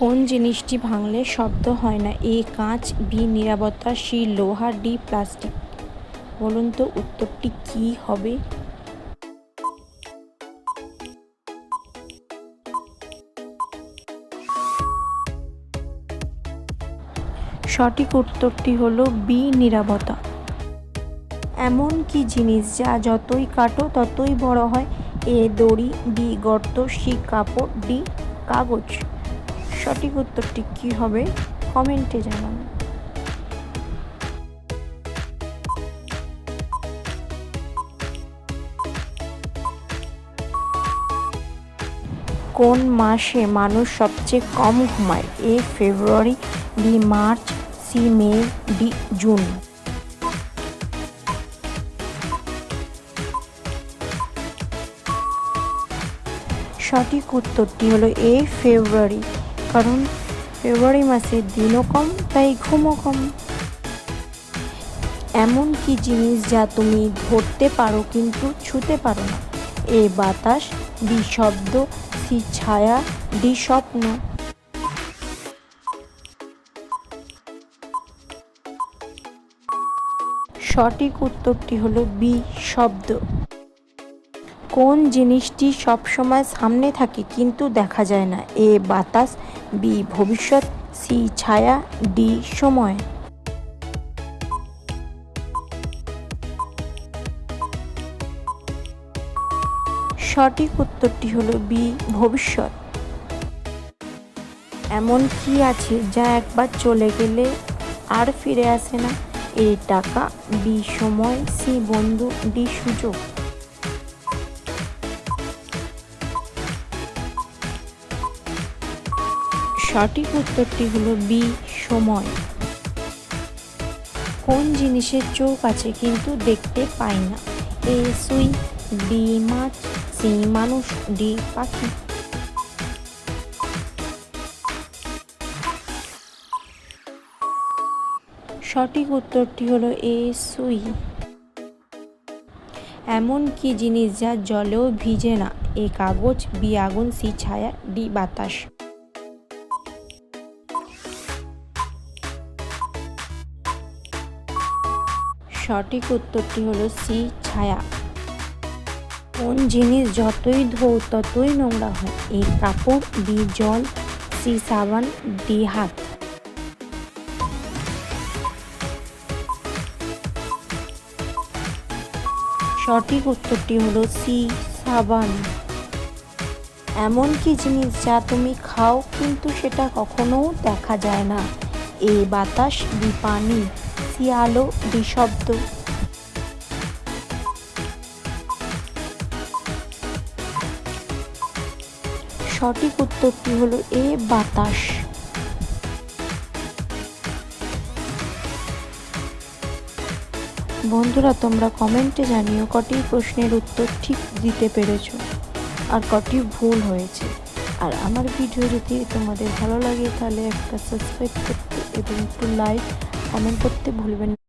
কোন জিনিসটি ভাঙলে শব্দ হয় না? এ কাঁচ, বি নিরাপত্তা, সি লোহা, ডি প্লাস্টিক। বলুন তো উত্তরটি কি হবে? সঠিক উত্তরটি হলো বি নিরাপত্তা। এমন কি জিনিস যা যতই কাটো ততই বড় হয়? এ দড়ি, বি গর্ত, সি কাপড়, ডি কাগজ। সঠিক উত্তরটি কি হবে কমেন্টে জানান। কোন মাসে মানুষ সবচেয়ে কম ঘুমায়? A February, B March, C May, D June. সঠিক উত্তরটি হলো এ ফেব্রুয়ারি, কারণ ফেব্রুয়ারি মাসে দিনও কম তাই ঘুমও কম। এমন কি জিনিস যা তুমি ধরতে পারো কিন্তু ছুঁতে পারো না? এ বাতাস, বি শব্দ, সি ছায়া, ডি স্বপ্ন। সঠিক উত্তরটি হলো বি শব্দ। কোন জিনিসটি সবসময় সামনে থাকে কিন্তু দেখা যায় না? এ বাতাস, বি ভবিষ্যৎ, সি ছায়া, ডি সময়। সঠিক উত্তরটি হলো বি ভবিষ্যৎ। এমন কি আছে যা একবার চলে গেলে আর ফিরে আসে না? এ টাকা, বি সময়, সি বন্ধু, ডি সুযোগ। সঠিক উত্তরটি হলো বি সময়। কোন জিনিসের চোখ আছে কিন্তু দেখতে পাই না? এ সুই, বি মাছ, সি মানুষ, ডি পাখি। সঠিক উত্তরটি হলো এ সুই। এমন কি জিনিস যা জলেও ভিজে না? এ কাগজ, বি আগুন, সি ছায়া, ডি বাতাস। সঠিক উত্তরটি হলো সি ছায়া। কোন জিনিস যতই ধোও ততই নোংরা হয়? এ কাপড়, বি জল, সি সাবান, ডি হাত। সঠিক উত্তরটি হলো সি সাবান। এমন কি জিনিস যা তুমি খাও কিন্তু সেটা কখনো দেখা যায় না? এ বাতাস, বি পানি, সি আলো, ডি শব্দ। সঠিক উত্তরটি হলো এ বাতাস। বন্ধুরা, তোমরা কমেন্টে জানিও কটি প্রশ্নের উত্তর ঠিক দিতে পেরেছো আর কটি ভুল হয়েছে। আর আমার ভিডিও যদি তোমাদের ভালো লাগে তাহলে একটা সাবস্ক্রাইব করতে এবং একটু লাইক কমেন্ট করতে ভুলবেন না।